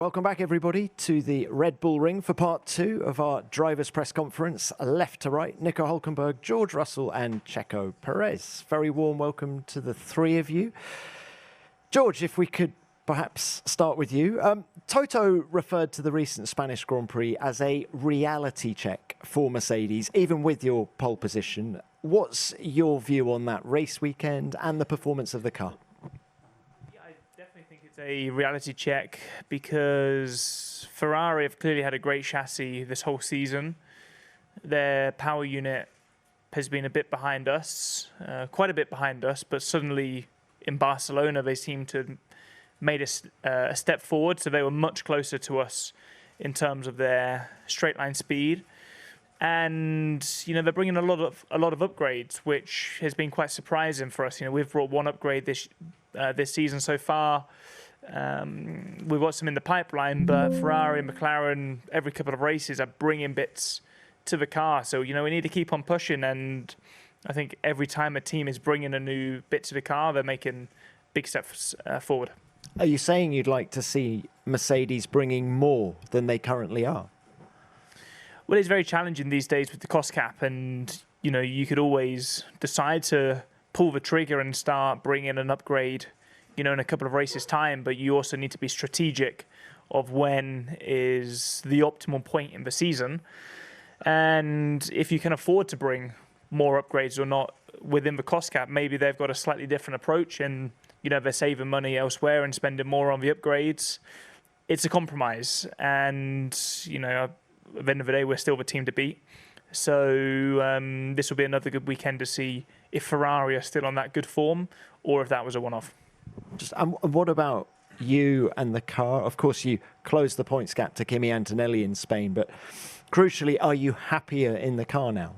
Welcome back, everybody, to the Red Bull Ring for part 2 of our drivers' press conference. Left to right, Nico Hulkenberg, George Russell and Checo Perez. Very warm welcome to the three of you. George, if we could perhaps start with you. Toto referred to the recent Spanish Grand Prix as a reality check for Mercedes, even with your pole position. What's your view on that race weekend and the performance of the car? It's a reality check because Ferrari have clearly had a great chassis this whole season. Their power unit has been a bit behind us, quite a bit behind us, but suddenly in Barcelona they seem to have made a step forward, so they were much closer to us in terms of their straight line speed. And they're bringing a lot of upgrades, which has been quite surprising for us. We've brought one upgrade this season so far. We've got some in the pipeline, but Ferrari and McLaren every couple of races are bringing bits to the car. So we need to keep on pushing. And I think every time a team is bringing a new bit to the car, they're making big steps forward. Are you saying you'd like to see Mercedes bringing more than they currently are? Well, it's very challenging these days with the cost cap, and you could always decide to pull the trigger and start bringing an upgrade, in a couple of races' time. But you also need to be strategic of when is the optimal point in the season, and if you can afford to bring more upgrades or not within the cost cap. Maybe they've got a slightly different approach, and they're saving money elsewhere and spending more on the upgrades. It's a compromise, and at the end of the day, we're still the team to beat. So this will be another good weekend to see if Ferrari are still on that good form or if that was a one-off. What about you and the car? Of course, you closed the points gap to Kimi Antonelli in Spain, but crucially, are you happier in the car now?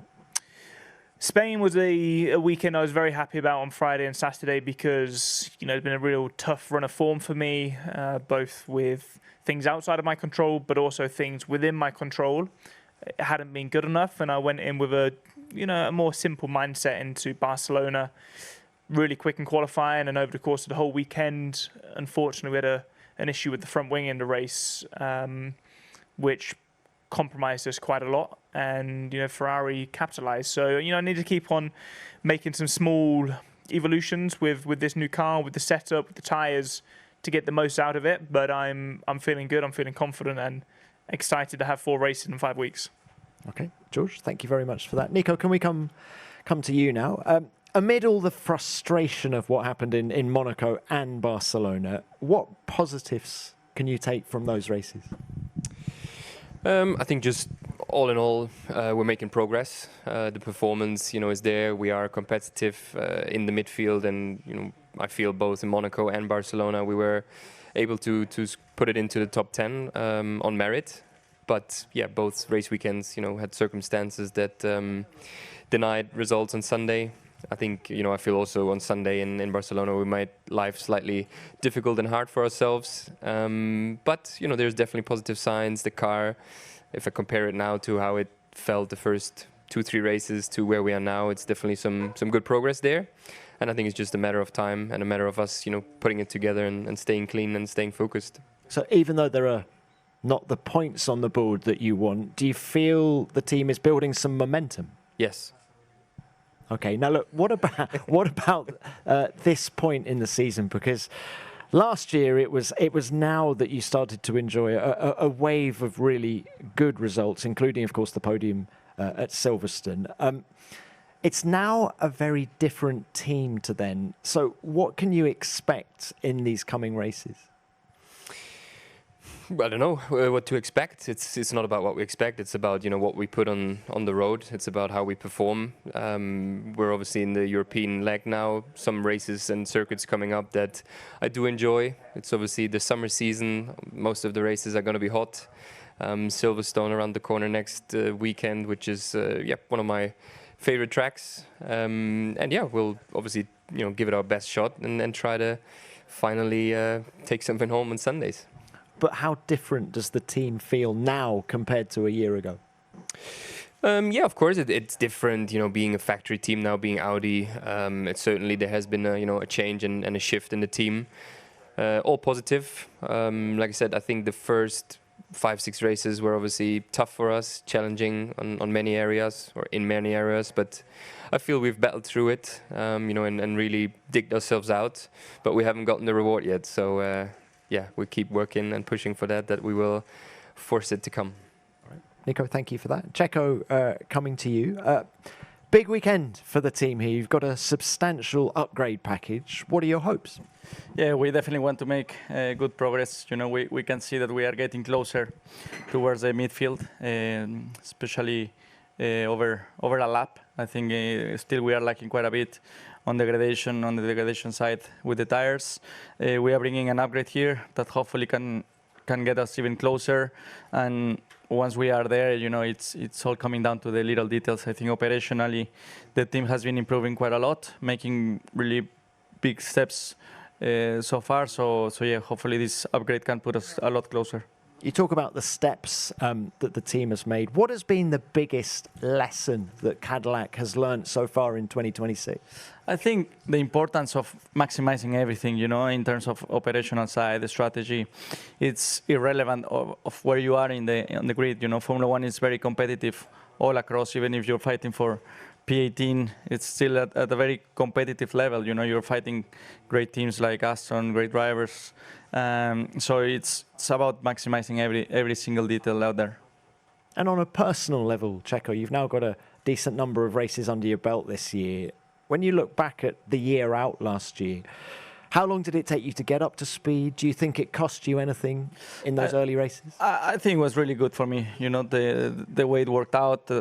Spain was a weekend I was very happy about on Friday and Saturday because it's been a real tough run of form for me, both with things outside of my control, but also things within my control. It hadn't been good enough, and I went in with a more simple mindset into Barcelona, really quick in qualifying, and over the course of the whole weekend, unfortunately, we had an issue with the front wing in the race, which compromised us quite a lot, and Ferrari capitalized. So I need to keep on making some small evolutions with this new car, with the setup, with the tires, to get the most out of it. But I'm feeling good, I'm feeling confident and excited to have 4 races in 5 weeks. Okay, George, thank you very much for that. Nico, can we come to you now? Amid all the frustration of what happened in Monaco and Barcelona, what positives can you take from those races? I think just all in all, we're making progress. The performance, is there. We are competitive in the midfield, and I feel both in Monaco and Barcelona we were able to put it into the top 10 on merit. But yeah, both race weekends, had circumstances that denied results on Sunday. I think, I feel also on Sunday in Barcelona we made life slightly difficult and hard for ourselves. But, there's definitely positive signs. The car, if I compare it now to how it felt the first 2-3 races to where we are now, it's definitely some good progress there. And I think it's just a matter of time and a matter of us, putting it together and staying clean and staying focused. So even though there are not the points on the board that you want, do you feel the team is building some momentum? Yes. Okay, now look, what about this point in the season? Because last year it was now that you started to enjoy a wave of really good results, including, of course, the podium at Silverstone. It's now a very different team to then. So what can you expect in these coming races? I don't know what to expect. It's not about what we expect. It's about what we put on the road. It's about how we perform. We're obviously in the European leg now. Some races and circuits coming up that I do enjoy. It's obviously the summer season. Most of the races are going to be hot. Silverstone around the corner next weekend, which is one of my favorite tracks. And yeah, we'll obviously give it our best shot and try to finally take something home on Sundays. But how different does the team feel now compared to a year ago? Yeah, of course it's different. Being a factory team now, being Audi, it certainly there has been a change and a shift in the team. all positive. Like I said, I think the first 5-6 races were obviously tough for us, challenging on many areas or in many areas, but I feel we've battled through it, and really digged ourselves out, but we haven't gotten the reward yet. So we keep working and pushing for that we will force it to come. Nico, thank you for that. Checo, coming to you. Big weekend for the team here. You've got a substantial upgrade package. What are your hopes? Yeah, we definitely want to make good progress. We can see that we are getting closer towards the midfield, especially over a lap. I think still we are lacking quite a bit on the degradation side with the tires. We are bringing an upgrade here that hopefully can get us even closer. And once we are there, it's all coming down to the little details. I think operationally, the team has been improving quite a lot, making really big steps so far. So yeah, hopefully this upgrade can put us a lot closer. You talk about the steps that the team has made. What has been the biggest lesson that Cadillac has learned so far in 2026? I think the importance of maximizing everything, in terms of operational side, the strategy, it's irrelevant of where you are on the grid. Formula One is very competitive all across. Even if you're fighting for P18, it's still at a very competitive level. You're fighting great teams like Aston, great drivers. So it's about maximizing every single detail out there. And on a personal level, Checo, you've now got a decent number of races under your belt this year. When you look back at the year out last year, how long did it take you to get up to speed? Do you think it cost you anything in those early races? I think it was really good for me. The way it worked out,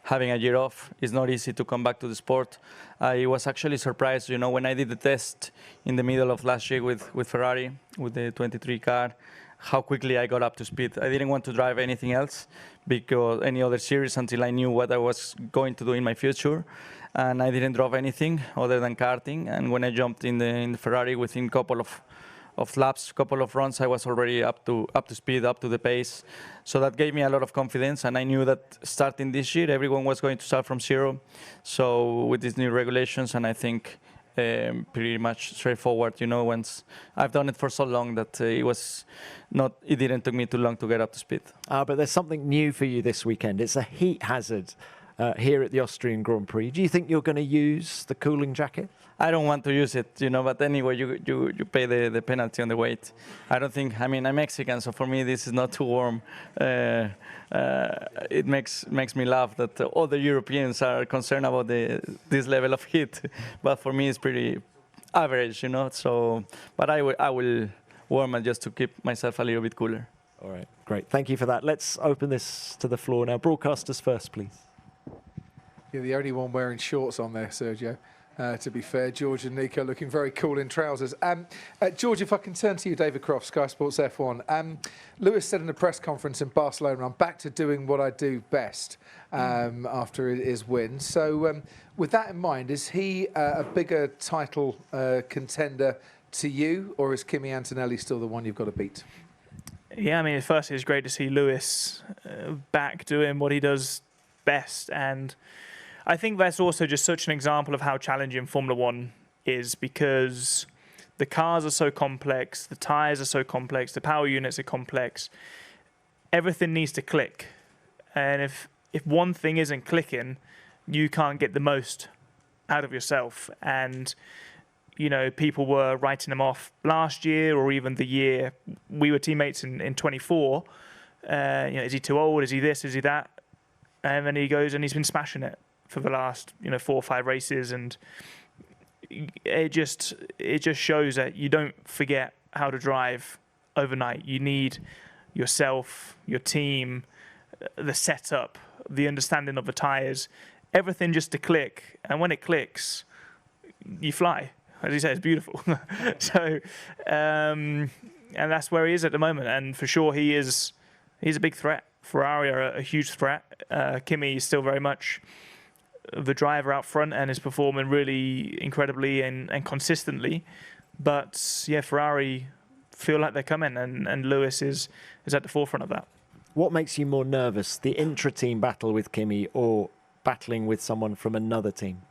having a year off, is not easy to come back to the sport. I was actually surprised, when I did the test in the middle of last year with Ferrari, with the 23 car, how quickly I got up to speed. I didn't want to drive anything else, because any other series, until I knew what I was going to do in my future. And I didn't drive anything other than karting. And when I jumped in the Ferrari, within a couple of laps, couple of runs, I was already up to speed, up to the pace. So that gave me a lot of confidence. And I knew that starting this year, everyone was going to start from zero. So with these new regulations, and I think pretty much straightforward, once I've done it for so long that it didn't take me too long to get up to speed. But there's something new for you this weekend. It's a heat hazard. Here at the Austrian Grand Prix. Do you think you're going to use the cooling jacket? I don't want to use it, but anyway, you pay the penalty on the weight. I don't think, I'm Mexican, so for me this is not too warm. It makes me laugh that all the Europeans are concerned about this level of heat, but for me it's pretty average, so, but I will warm it just to keep myself a little bit cooler. All right, great. Thank you for that. Let's open this to the floor now. Broadcasters first, please. You're the only one wearing shorts on there, Sergio. To be fair, George and Nico looking very cool in trousers. George, if I can turn to you, David Croft, Sky Sports F1. Lewis said in a press conference in Barcelona, I'm back to doing what I do best after his win. So with that in mind, is he a bigger title contender to you, or is Kimi Antonelli still the one you've got to beat? Yeah, firstly, it's great to see Lewis back doing what he does best. And I think that's also just such an example of how challenging Formula One is, because the cars are so complex, the tyres are so complex, the power units are complex. Everything needs to click. And if one thing isn't clicking, you can't get the most out of yourself. And, people were writing him off last year, or even the year we were teammates in 24. Is he too old? Is he this? Is he that? And then he goes and he's been smashing it for the last 4 or 5 races, and it just shows that you don't forget how to drive overnight. You need yourself, your team, the setup, the understanding of the tires, everything just to click. And when it clicks, you fly. As you say, it's beautiful. So, and that's where he is at the moment. And for sure, he's a big threat. Ferrari are a huge threat. Kimi is still very much the driver out front and is performing really incredibly and consistently. But yeah, Ferrari feel like they're coming, and Lewis is at the forefront of that. What makes you more nervous, the intra-team battle with Kimi or battling with someone from another team?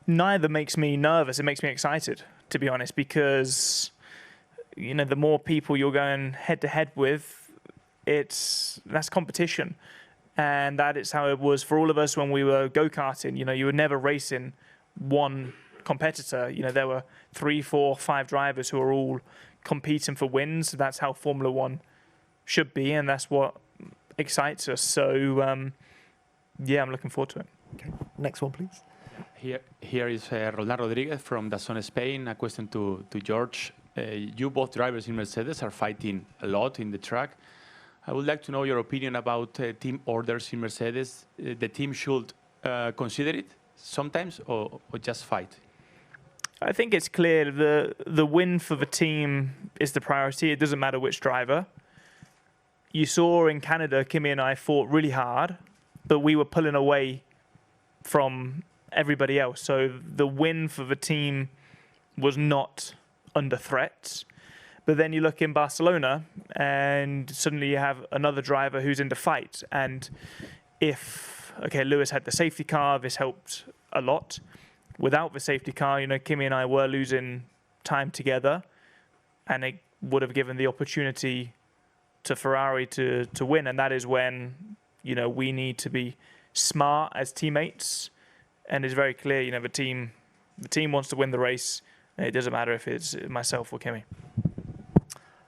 Neither makes me nervous. It makes me excited to be honest, because the more people you're going head to head with, that's competition. And that is how it was for all of us when we were go-karting. You were never racing one competitor. There were 3, 4, 5 drivers who are all competing for wins. That's how Formula One should be, and that's what excites us. So, I'm looking forward to it. Okay. Next one, please. Here is Roland Rodriguez from DAZN Spain. A question to George. You both drivers in Mercedes are fighting a lot in the track. I would like to know your opinion about team orders in Mercedes. The team should consider it sometimes or just fight? I think it's clear the win for the team is the priority. It doesn't matter which driver. You saw in Canada, Kimi and I fought really hard, but we were pulling away from everybody else. So the win for the team was not under threat. But then you look in Barcelona and suddenly you have another driver who's in the fight. And Lewis had the safety car, this helped a lot. Without the safety car, Kimi and I were losing time together, and it would have given the opportunity to Ferrari to win. And that is when, we need to be smart as teammates. And it's very clear, the team wants to win the race. It doesn't matter if it's myself or Kimi.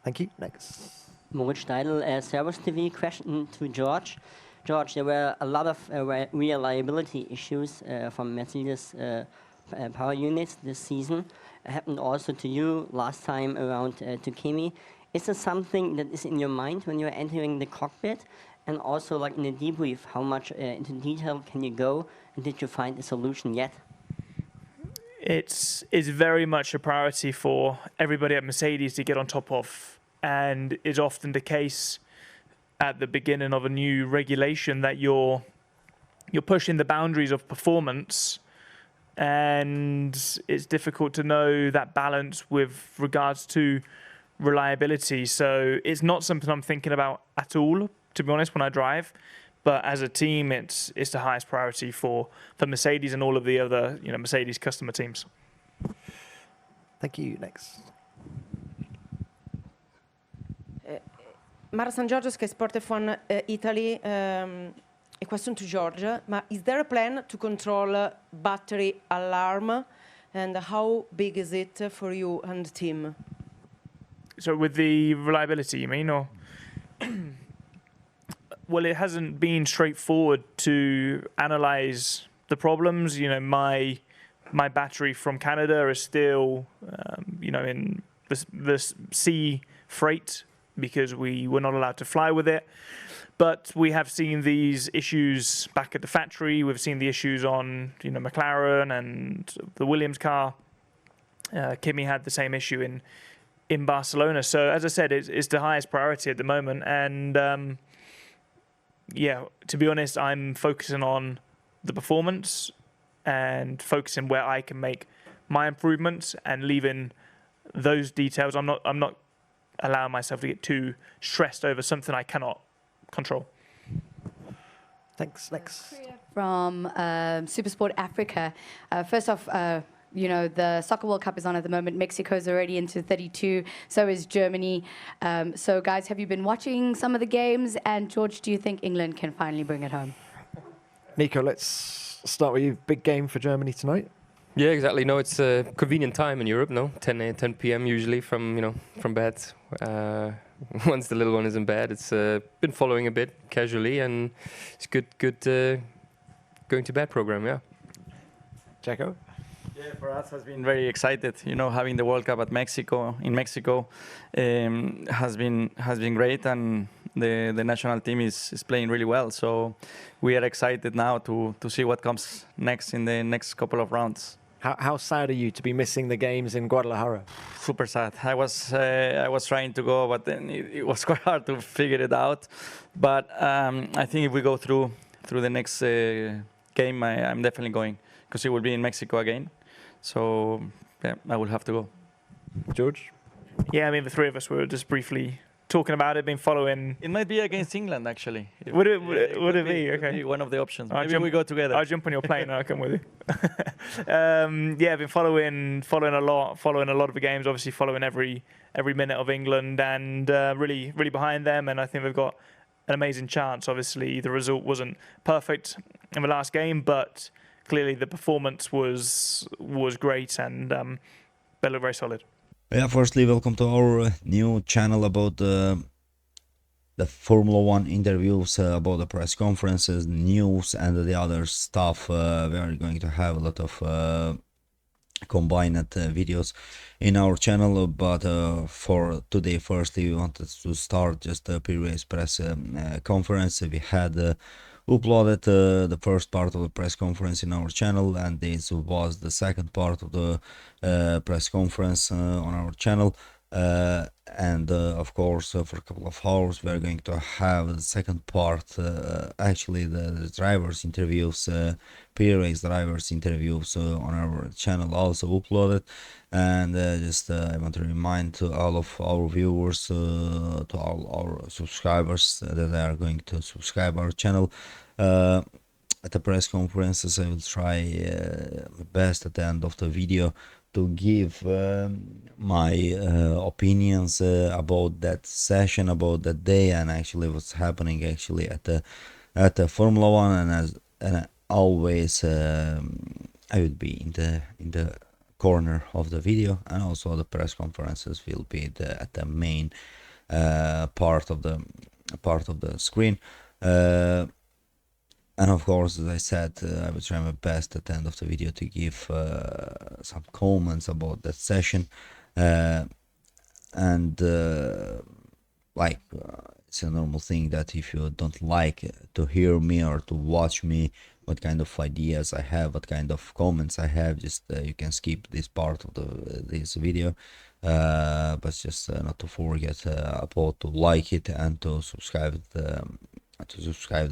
Thank you. Next. Moritz Steidl, Servus TV. Question to George. George, there were a lot of reliability issues from Mercedes power units this season. It happened also to you last time around to Kimi. Is there something that is in your mind when you're entering the cockpit? And also, like in the debrief, how much into detail can you go? And did you find a solution yet? It's very much a priority for everybody at Mercedes to get on top of, and is often the case at the beginning of a new regulation that you're pushing the boundaries of performance, and it's difficult to know that balance with regards to reliability. So it's not something I'm thinking about at all, to be honest, when I drive. But as a team, it's the highest priority for Mercedes and all of the other Mercedes customer teams. Thank you. Next. Mara San Giorgio, Sky Sport F1 Italy. A question to George. Is there a plan to control battery alarm? And how big is it for you and the team? So with the reliability, you mean, or? Well, it hasn't been straightforward to analyze the problems. My battery from Canada is still, in the sea freight because we were not allowed to fly with it. But we have seen these issues back at the factory. We've seen the issues on, McLaren and the Williams car. Kimi had the same issue in Barcelona. So as I said, it's the highest priority at the moment. And to be honest, I'm focusing on the performance and focusing where I can make my improvements and leaving those details. I'm not allowing myself to get too stressed over something I cannot control. Thanks. Next. From Supersport Africa. First off, the Soccer World Cup is on at the moment. Mexico's already into 32. So is Germany. So, guys, have you been watching some of the games? And, George, do you think England can finally bring it home? Nico, let's start with you. Big game for Germany tonight. Yeah, exactly. No, it's a convenient time in Europe. No, 10 p.m. usually from bed. Once the little one is in bed, it's been following a bit casually, and it's good going to bed program. Yeah. Checo. Yeah, for us has been very excited. Having the World Cup in Mexico has been great, and the national team is playing really well. So we are excited now to see what comes next in the next couple of rounds. How sad are you to be missing the games in Guadalajara? Super sad. I was trying to go, but then it was quite hard to figure it out. But I think if we go through the next game, I'm definitely going, because it will be in Mexico again. So I will have to go. George? Yeah, the three of us were just briefly talking about it, been following. It might be against England, actually. Would it could be? could Okay. be one of the options. I'll Maybe jump- we go together. I'll jump on your plane and I'll come with you. I've been following a lot of the games. Obviously, following every minute of England, and really behind them. And I think they've got an amazing chance. Obviously, the result wasn't perfect in the last game, but clearly the performance was great, and they look very solid. Yeah, firstly, welcome to our new channel about the Formula One interviews, about the press conferences, news, and the other stuff. We are going to have a lot of combined videos in our channel, but for today, firstly, we wanted to start just a pre-race press conference. We had uploaded the first part of the press conference in our channel, and this was the second part of the press conference on our channel. And of course, for a couple of hours, we're going to have the second part, actually the drivers' interviews, pre-race drivers' interviews on our channel also uploaded. And I want to remind to all of our viewers, to all our subscribers, that they are going to subscribe our channel. At the press conferences, I will try my best at the end of the video to give my opinions about that session, about that day, and actually what's happening actually at the Formula One. And always I will be in the corner of the video, and also the press conferences will be at the main part of the screen. And of course, as I said, I will try my best at the end of the video to give some comments about that session. It's a normal thing that if you don't like to hear me or to watch me, what kind of ideas I have, what kind of comments I have, just you can skip this part of this video. But just not to forget about to like it and to subscribe to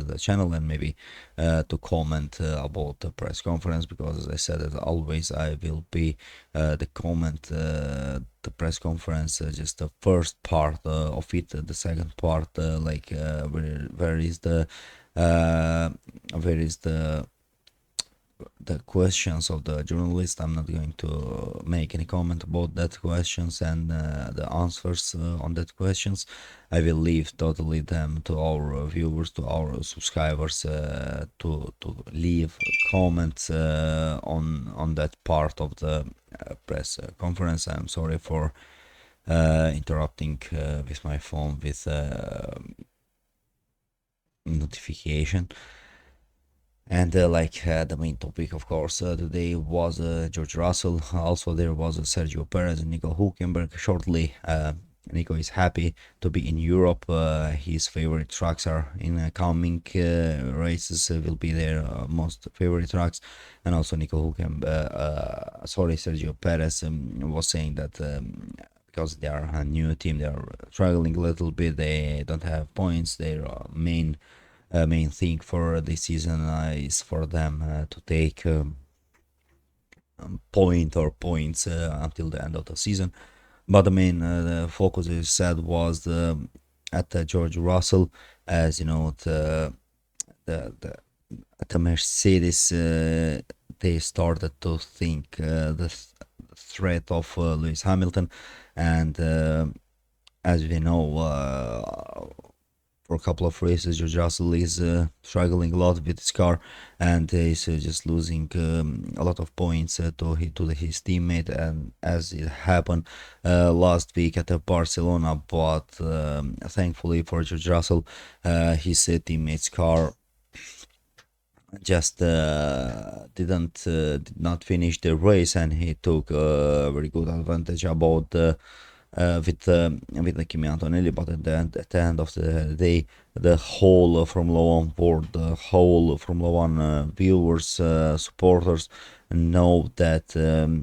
the channel, and maybe to comment about the press conference, because as I said, as always, I will be the comment the press conference, just the first part of it. The second part, where is the questions of the journalist. I'm not going to make any comment about that questions and the answers on that questions. I will leave totally them to our viewers, to our subscribers, to leave comments on that part of the press conference. I'm sorry for interrupting with my phone with notification. And the main topic, of course, today was George Russell. Also, there was Sergio Perez and Nico Hulkenberg. Shortly, Nico is happy to be in Europe. His favorite tracks are in coming races. Will be their most favorite tracks. And also, Sergio Perez was saying that because they are a new team, they are struggling a little bit. They don't have points. Their main thing for this season is for them to take points until the end of the season. But the main the focus, as said, was at George Russell. As you know, at the Mercedes, they started to think the threat of Lewis Hamilton, and as we know, for a couple of races, George Russell is struggling a lot with his car, and he's just losing a lot of points to his teammate. And as it happened last week at Barcelona, but thankfully for George Russell, his teammate's car just did not finish the race, and he took very good advantage about with Kimi Antonelli. But at the end of the day, the whole Formula One board, the whole Formula One viewers, supporters know that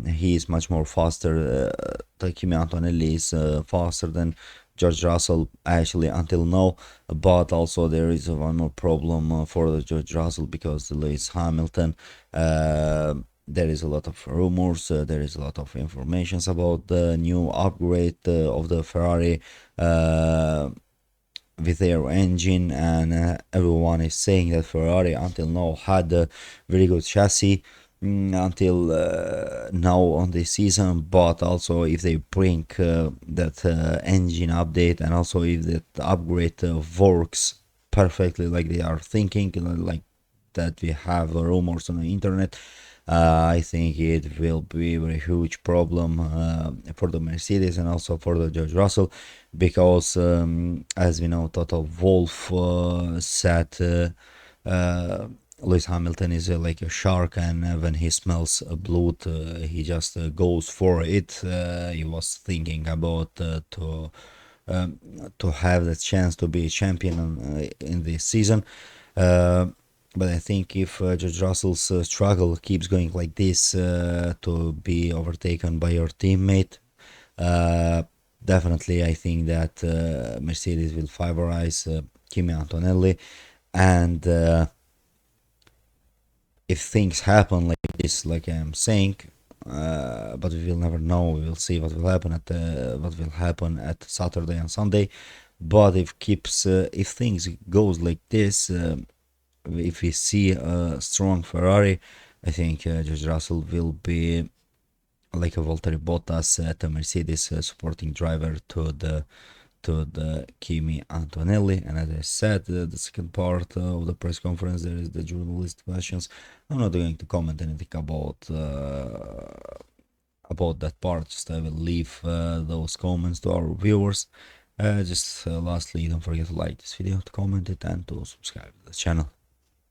he is much more faster. Kimi Antonelli is faster than George Russell, actually, until now. But also there is one more problem for George Russell, because Lewis Hamilton there is a lot of rumors, there is a lot of informations about the new upgrade of the Ferrari with their engine, and everyone is saying that Ferrari until now had a very good chassis until now on this season, but also if they bring that engine update, and also if that upgrade works perfectly like they are thinking, like that we have rumors on the internet, I think it will be a very huge problem for the Mercedes and also for the George Russell, because as we know, Toto Wolff said Lewis Hamilton is like a shark, and when he smells blood, he just goes for it. He was thinking about to have the chance to be a champion in this season. But I think if George Russell's struggle keeps going like this to be overtaken by your teammate, definitely I think that Mercedes will favorize Kimi Antonelli, and if things happen like this, like I'm saying, but we will never know. We will see what will happen at Saturday and Sunday. But if things goes like this, if we see a strong Ferrari, I think George Russell will be like a Valtteri Bottas at a Mercedes supporting driver to the Kimi Antonelli. And as I said, the second part of the press conference, there is the journalist questions. I'm not going to comment anything about that part. Just I will leave those comments to our viewers. Lastly, don't forget to like this video, to comment it, and to subscribe to the channel.